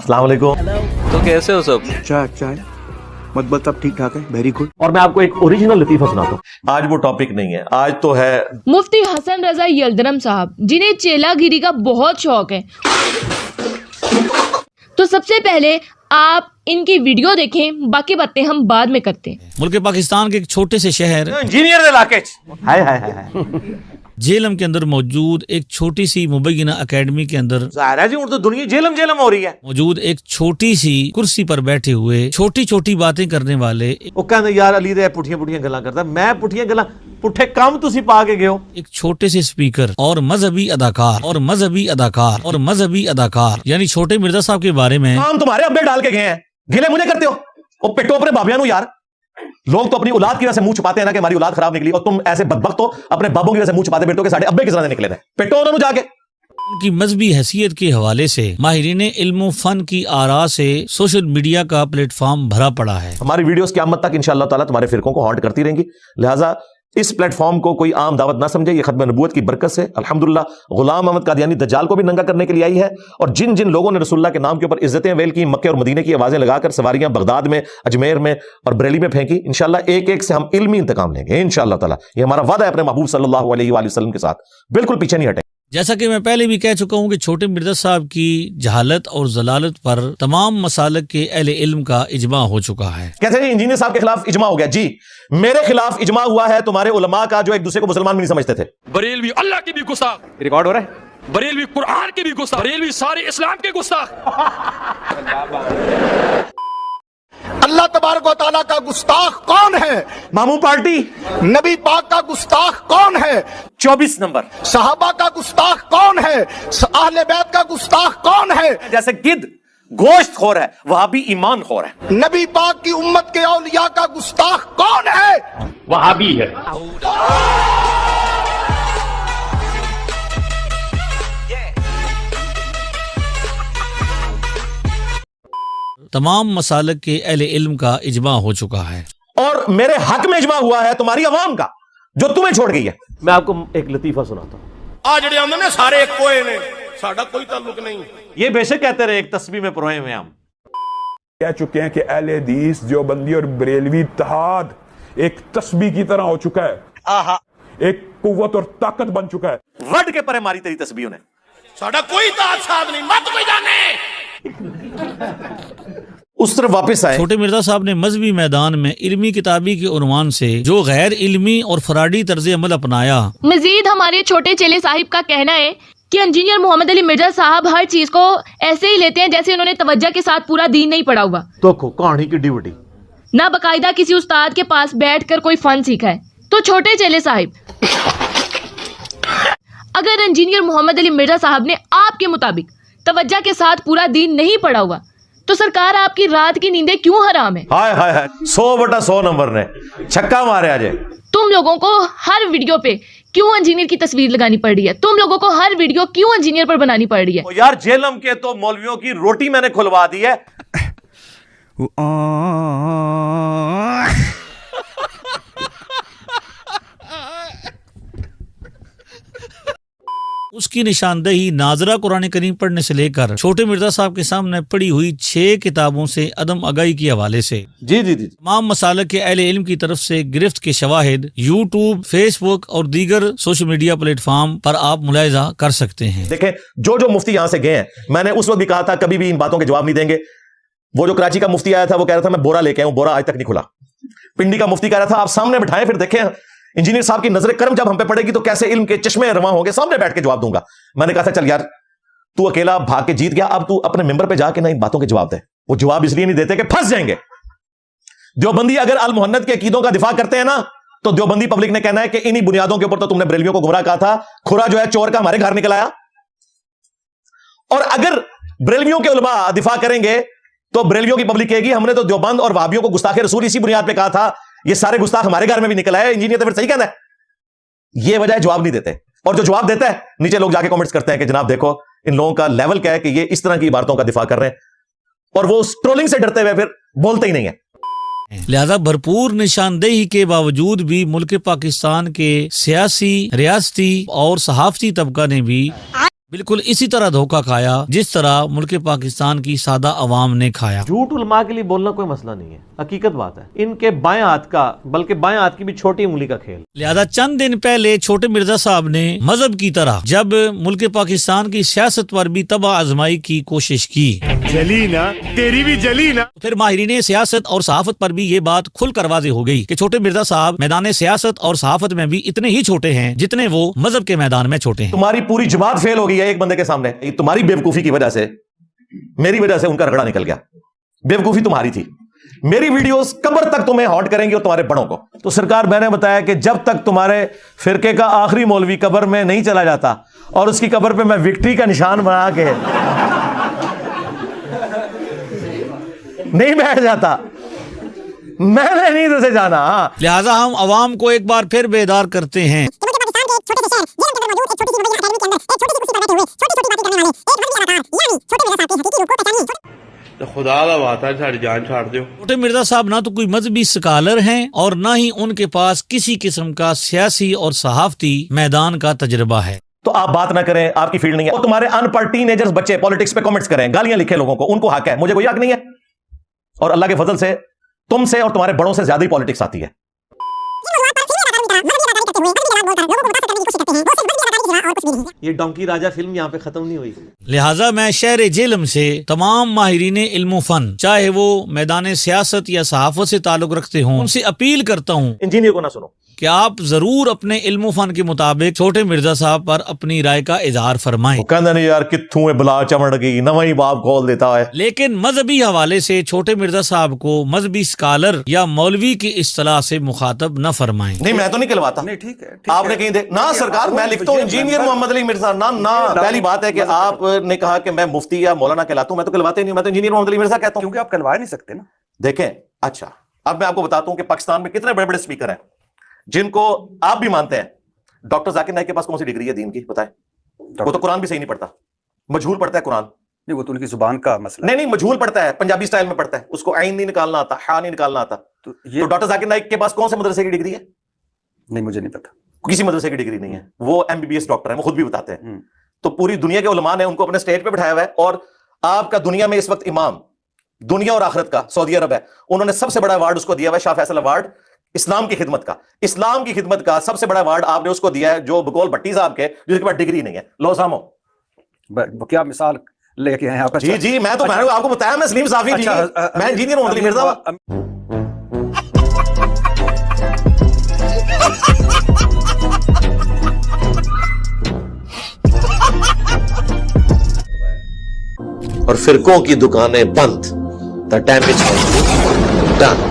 अस्सलाम वालेकुम। तो कैसे हो सब? चाय मतलब सब ठीक ठाक है, वेरी गुड। और मैं आपको एक ओरिजिनल लतीफा सुनाता हूँ। आज वो टॉपिक नहीं है, आज तो है मुफ्ती हसन रजा यल्दरम साहब, जिन्हें चेलागिरी का बहुत शौक है। तो सबसे पहले आप इनकी वीडियो देखें, बाकी बातें हम बाद में करते हैं। मुल्क पाकिस्तान के एक छोटे से शहर इंजीनियर इलाके हाय जेलम के अंदर मौजूद एक छोटी सी मुबैना एकेडमी के अंदर ज़ाहिर है जी, तो दुनिया जेलम हो रही है। मौजूद एक छोटी सी कुर्सी पर बैठे हुए छोटी छोटी बातें करने वाले वो कहते यार अली दे पुठियां गल्लां करदा, मैं पुठियां गल्लां पुठे काम तुसी पा के गए हो। एक छोटे से स्पीकर और मजहबी अदाकार यानी छोटे मिर्जा साहब के बारे में काम तुम्हारे अब्बे डाल के गए हैं, गिले मुझे करते हो। वो पिटो अपने बाबियां नु यार। लोग तो अपनी औलाद की वजह से मुंह छुपाते हैं ना कि हमारी औलाद खराब निकली, और तुम ऐसे बदबख्त हो अपने बाबों की वजह से मुंह छुपाते फिरते हो कि साढ़े अब्बे किस तरह निकले थे। पिटो उन्होंने जाके। उनकी मजहबी हैसियत के हवाले से माहिरीन इल्म फन की आरा से सोशल मीडिया का प्लेटफॉर्म भरा पड़ा है। हमारी वीडियोस क़यामत तक इंशाअल्लाह ताला तुम्हारे फिरकों को हॉन्ट करती रहेंगी, लिहाजा इस प्लेटफॉर्म को कोई आम दावत ना समझे। ये खत्म नबूवत की बरकत से अल्हम्दुलिल्लाह गुलाम अहमद कादियानी दज्जाल को भी नंगा करने के लिए आई है, और जिन जिन लोगों ने रसूलुल्लाह के नाम के ऊपर इज्जतें वेल की, मक्के और मदीने की आवाजें लगाकर सवारियां बगदाद में, अजमेर में और बरेली में फेंकी, इंशाअल्लाह एक एक से हम इल्मी इंतकाम लेंगे इंशाअल्लाह ताला। ये हमारा वादा है अपने महबूब सल्लल्लाहु अलैहि वसल्लम के साथ, बिल्कुल पीछे नहीं हटे। जैसा कि मैं पहले भी कह चुका हूँ कि छोटे मिर्जा साहब की जहालत और जलालत पर तमाम मसालक के अहले इल्म का इजमा हो चुका है। कैसे जी इंजीनियर साहब के खिलाफ इजमा हो गया? जी मेरे खिलाफ इजमा हुआ है तुम्हारे उलमा का, जो एक दूसरे को मुसलमान भी नहीं समझते थे। बरेलवी अल्लाह के भी गुस्ताख, रिकॉर्ड हो रहा है। बरेलवी कुरान के भी गुस्ताख, बरेलवी सारे इस्लाम के गुस्ताख। अल्लाह तबारक व तआला का गुस्ताख कौन है? मामू पार्टी। नबी पाक का गुस्ताख कौन है? 24 नंबर। सहाबा का गुस्ताख कौन है? अहले बैत का गुस्ताख कौन है? जैसे गिद्ध गोश्त खोर है, वहां भी ईमान खोर है। नबी पाक की उम्मत के औलिया का गुस्ताख कौन है? वहां भी है। तमाम मसालक के अहले इल्म का इजमा हो चुका है, और मेरे हक में इजमा हुआ है तुम्हारी अवाम का, जो तुम्हें छोड़ गई है। मैं आपको एक लतीफा सुनाता हूँ। आ जड़े आंदे ने सारे कोई ने, साडा कोई ताल्लुक नहीं। ये बेशक कहते रहे एक तस्बीह में परोए में हम कह चुके हैं कि अहले हदीस देवबंदी और बरेलवी इत्तेहाद एक तस्बीह की तरह हो चुका है, एक कुव्वत और ताकत बन चुका है। वड के परे मारी तेरी तस्बीहों ने। साडा कोई ताज साध नहीं, मत कोई जाने। उस तरफ वापस आए। छोटे मिर्जा साहब ने मजहबी मैदान में इल्मी किताबी के उन्वान से जो गैर इल्मी और फराडी तर्ज अमल अपनाया। मजीद हमारे छोटे चेले साहिब का कहना है कि इंजीनियर मोहम्मद अली मिर्जा साहब हर चीज को ऐसे ही लेते हैं जैसे उन्होंने तवज्जो के साथ पूरा दीन नहीं पढ़ा हुआ। तो कहानी की ड्यूटी ना बाकायदा किसी उस्ताद के पास बैठकर कोई फन सीखा है। तो छोटे चेले साहिब, अगर इंजीनियर मोहम्मद अली मिर्जा साहब ने आपके मुताबिक तवज्जो के साथ पूरा दीन नहीं पढ़ा हुआ, तो सरकार आपकी रात की नींदें क्यों हराम है? हाय हाय हाय, 100/100 नंबर ने छक्का मारे आज। तुम लोगों को हर वीडियो पे क्यों इंजीनियर की तस्वीर लगानी पड़ रही है? तुम लोगों को हर वीडियो क्यों इंजीनियर पर बनानी पड़ रही है? यार जेलम के तो मौलवियों की रोटी मैंने खुलवा दी है। उसकी निशानदेही नाजरा कुरान करीम पढ़ने से लेकर छोटे मिर्जा साहब के सामने पड़ी हुई 6 किताबों से अदम आगाही के हवाले से जी जी जी तमाम मसालक के अहले इल्म की तरफ से गिरफ्त के शवाहिद यूट्यूब, फेसबुक और दीगर सोशल मीडिया प्लेटफॉर्म पर आप मुलाहिजा कर सकते हैं। देखें जो मुफ्ती यहां से गए हैं, मैंने उस वक्त भी कहा था कभी भी इन बातों के जवाब नहीं देंगे। वो जो कराची का मुफ्ती आया था वो कह रहा था मैं बोरा लेके आऊं, बोरा आज तक नहीं खुला। पिंडी का मुफ्ती कह रहा था आप सामने बिठाएं फिर देखें इंजीनियर साहब की नजर करम जब हम पे पड़ेगी तो कैसे इल्म के चश्मे रवां होंगे, सामने बैठ के जवाब दूंगा। मैंने कहा था चल यार तू अकेला भाग के जीत गया, अब तू अपने मेंबर पे जाके ना इन बातों के जवाब दे। वो जवाब इसलिए नहीं देते कि फंस जाएंगे। देवबंदी अगर अल मुहन्नद के अकीदों का दिफा करते हैं ना, तो देवबंदी पब्लिक ने कहना है कि इन्हीं बुनियादों के ऊपर तो तुमने बरेलवियों को गुमराह कहा था। खुरा जो है चोर का हमारे घर निकल आया। और अगर बरेलवियों के उलमा दिफा करेंगे तो बरेलवियों की पब्लिक कहेगी हमने तो देवबंद और वहाबियों को गुस्ताखे रसूल इसी बुनियाद पे कहा था, ये सारे गुस्ताख हमारे घर में भी निकल आए। इंजीनियर तो फिर सही कहना है। ये वजह जवाब नहीं देते, और जो जवाब देता है नीचे लोग जाके कमेंट्स करते हैं कि जनाब देखो इन लोगों का लेवल क्या है कि ये इस तरह की इबारतों का दिफा कर रहे हैं, और वो ट्रोलिंग से डरते हुए फिर बोलते ही नहीं है। लिहाजा भरपूर निशानदेही के बावजूद भी मुल्क पाकिस्तान के सियासी, रियासती और सहाफती तबका ने भी बिल्कुल इसी तरह धोखा खाया जिस तरह मुल्क पाकिस्तान की सादा अवाम ने खाया। झूठ उलमा के लिए बोलना कोई मसला नहीं है, हकीकत बात है। इनके बाएं हाथ का, बल्कि बाएं हाथ की भी छोटी उंगली का खेल। लिहाजा चंद दिन पहले छोटे मिर्जा साहब ने मजहब की तरह जब मुल्क पाकिस्तान की सियासत पर भी तबाह आजमाई की कोशिश की, जली ना, तेरी भी जली ना। फिर माहिरीन सियासत और सहाफत पर भी ये बात खुलकर वाज़ेह हो गई कि छोटे मिर्जा साहब मैदान सियासत और सहाफत में भी इतने ही छोटे हैं जितने वो मजहब के मैदान में छोटे हैं। तुम्हारी पूरी जमात फेल हो गई है एक बंदे के सामने। तुम्हारी बेवकूफी की वजह से, मेरी वजह से उनका रगड़ा निकल गया। बेवकूफी तुम्हारी थी। मेरी वीडियोस कब्र तक तुम्हें हॉट करेंगी और तुम्हारे बड़ों को। तो सरकार, मैंने बताया कि जब तक तुम्हारे फिरके का आखिरी मौलवी कब्र में नहीं चला जाता और उसकी कब्र पे मैं विक्ट्री का निशान बना के नहीं बैठ जाता, मैंने नहीं तुझे जाना। लिहाजा हम अवाम को एक बार फिर बेदार करते हैं। खुदा दा वास्ता साड़ी जान छाड़ दो। छोटे मिर्जा साहब ना तो कोई मजहबी स्कॉलर हैं और ना ही उनके पास किसी किस्म का सियासी और सहाफती मैदान का तजर्बा है। तो आप बात ना करें, आपकी फील्ड नहीं है। और तुम्हारे अनपढ़ टीनेजर्स बच्चे पॉलिटिक्स पे कमेंट्स करें, गालियां लिखे लोगों को, उनको हक है, मुझे कोई हक नहीं है। और अल्लाह के फजल से तुमसे और तुम्हारे बड़ों से ज्यादा ही पॉलिटिक्स आती है। ये डोंकी राजा फिल्म यहाँ पे खत्म नहीं हुई। लिहाजा मैं शहर जेलम से तमाम माहिरीन इल्म फन, चाहे वो मैदान सियासत या सहाफत से ताल्लुक रखते हों, उनसे अपील करता हूँ इंजीनियर को ना सुनो कि आप जरूर अपने इल्म फन के मुताबिक छोटे मिर्जा साहब पर अपनी राय का इजहार फरमाएं। कहते नहीं यार कित्थू है बला चमड़ गई, नवा ही बाप खोल देता है। लेकिन मजहबी हवाले से छोटे मिर्जा साहब को मजहबी स्कॉलर या मौलवी की इस्तिलाह से मुखातब न फरमाएं। नहीं, मैं तो नहीं कहलवाता। नहीं, ठीक है, आपने कहीं देख ना सरकार, मैं लिखता हूँ इंजीनियर मोहम्मद अली मिर्जा ना ना। पहली बात है कि आपने कहा कि मैं मुफ्ती या मौलाना कहलाता हूं, मैं तो कहलवाते नहीं, मैं तो इंजीनियर मोहम्मद अली मिर्जा कहता हूं। क्योंकि आप कहलवा नहीं सकते ना। देखें, अच्छा अब मैं आपको बताता हूं कि पाकिस्तान में कितने बड़े बड़े स्पीकर हैं जिनको आप भी मानते हैं। डॉक्टर जाकिर नाइक के पास कौन सी डिग्री है दीन की, बताएं? वो तो कुरान भी सही नहीं पढ़ता, मजहूल पढ़ता है कुरान। नहीं, वो तो उनकी जुबान का मसला। नहीं, मजहूल पढ़ता है, पंजाबी स्टाइल में पढ़ता है, उसको आइन नहीं निकालना आता, हा नहीं निकालना आता। तो डॉक्टर जाकिर नाइक के पास कौन से मदरसे की डिग्री है? नहीं, मुझे नहीं पता। किसी मदरसे की डिग्री नहीं है। वो एमबीबीएस डॉक्टर है, वो खुद भी बताते हैं। तो पूरी दुनिया के उलमा ने उनको अपने स्टेज पे बिठाया हुआ है। और आपका दुनिया में इस वक्त इमाम, दुनिया और आखिरत का, सऊदी अरब है, उन्होंने सबसे बड़ा अवार्ड उसको दिया हुआ है, शाह फैसल अवार्ड, इस्लाम की खिदमत का। इस्लाम की खिदमत का सबसे बड़ा अवार्ड आपने उसको दिया है जो बकौल भट्टी साहब के, जिसके पास डिग्री नहीं है। लो सामो, क्या मिसाल लेके आए आप? जी जी, मैं तो मैंने आपको बताया, मैं सलीम साफी जी, मैं इंजीनियर मोहम्मद अली मिर्जा। और फिरकों की दुकानें बंद, द डैमेज डन।